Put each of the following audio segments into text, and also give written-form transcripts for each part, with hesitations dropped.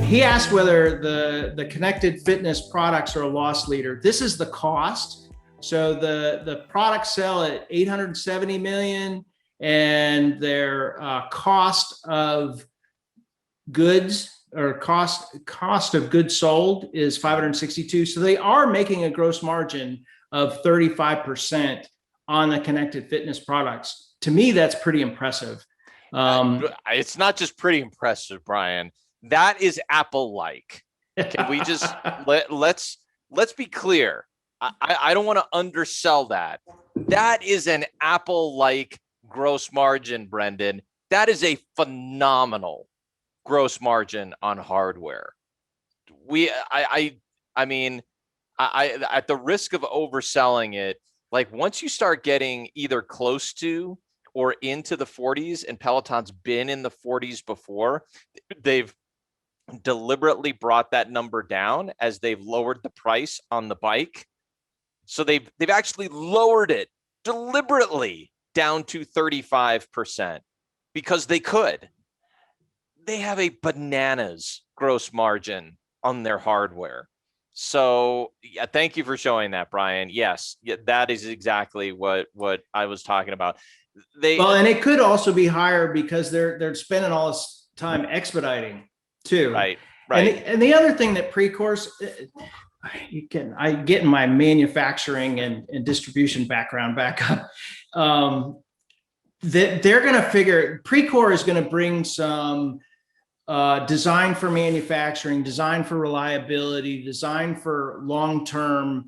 He asked whether the connected fitness products are a loss leader. This is the cost. So the products sell at 870 million, and their cost of goods or cost of goods sold is 562. So they are making a gross margin of 35% on the connected fitness products. To me, that's pretty impressive. It's not just pretty impressive, Brian. That is Apple-like. Can we just let's be clear? I don't want to undersell that. That is an Apple-like gross margin, Brendan. That is a phenomenal gross margin on hardware. I mean, at the risk of overselling it, like once you start getting either close to or into the 40s, and Peloton's been in the 40s before, they've deliberately brought that number down as they've lowered the price on the bike. So they've actually lowered it deliberately down to 35% because they could. They have a bananas gross margin on their hardware. So yeah, thank you for showing that, Brian. Yes, that is exactly what I was talking about. And it could also be higher because they're spending all this time expediting too. Right. And the other thing that pre-course, I get in my manufacturing and distribution background back up. That they're going to figure pre-core is going to bring some design for manufacturing, design for reliability, design for long-term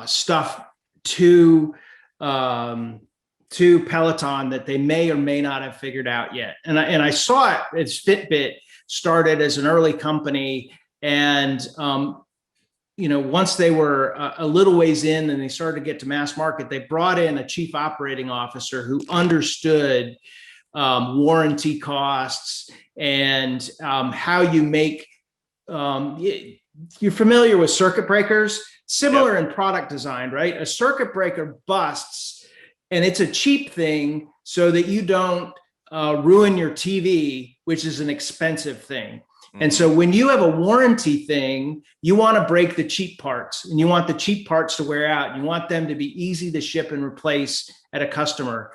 stuff to Peloton that they may or may not have figured out yet. And I saw it as Fitbit started as an early company, and once they were a little ways in and they started to get to mass market, they brought in a chief operating officer who understood warranty costs and how you make, you're familiar with circuit breakers, similar in product design, right? A circuit breaker busts and it's a cheap thing so that you don't ruin your TV, which is an expensive thing. And so when you have a warranty thing, you want to break the cheap parts and you want the cheap parts to wear out. You want them to be easy to ship and replace at a customer.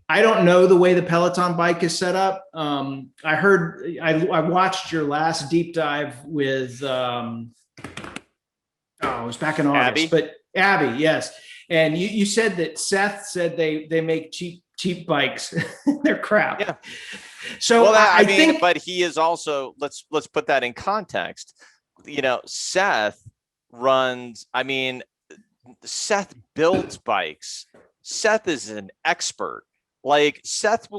I don't know the way the Peloton bike is set up. I watched your last deep dive with, it was back in August, but Abby, yes. And you said that Seth said they make cheap bikes. They're crap. Yeah. So well, I think, but he is also, let's put that in context. Seth builds bikes. Seth is an expert. Like Seth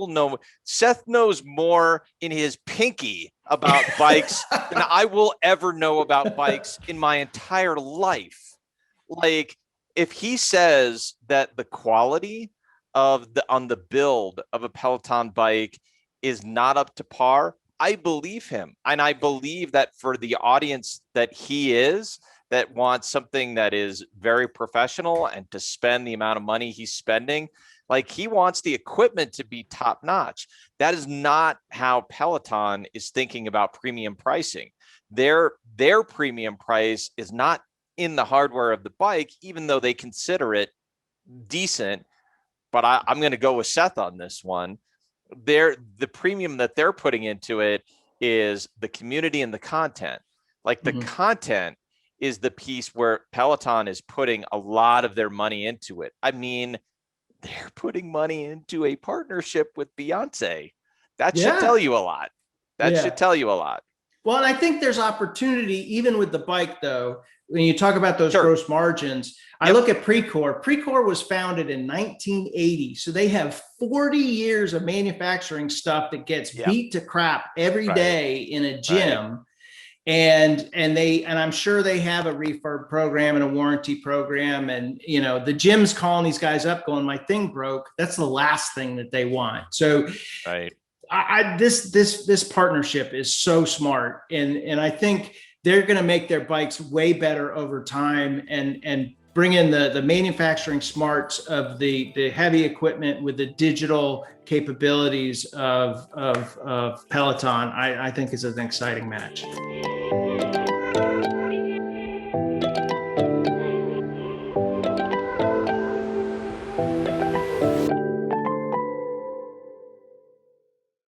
knows more in his pinky about bikes than I will ever know about bikes in my entire life. Like if he says that the quality on the build of a Peloton bike is not up to par, I believe him. And I believe that for the audience that he is, that wants something that is very professional and to spend the amount of money he's spending, like he wants the equipment to be top notch. That is not how Peloton is thinking about premium pricing. Their premium price is not in the hardware of the bike, even though they consider it decent. But I'm going to go with Seth on this one. The premium that they're putting into it is the community and the content. Like the content is the piece where Peloton is putting a lot of their money into it. I mean, they're putting money into a partnership with Beyonce. That should tell you a lot. Should tell you a lot. Well, and I think there's opportunity even with the bike, though. When you talk about those gross margins, I look at Precore. Precore was founded in 1980. So they have 40 years of manufacturing stuff that gets beat to crap every day in a gym. And I'm sure they have a refurb program and a warranty program. And, the gym's calling these guys up going, my thing broke. That's the last thing that they want. So this partnership is so smart. And I think they're going to make their bikes way better over time and bring in the manufacturing smarts of the heavy equipment with the digital capabilities of Peloton, I think is an exciting match.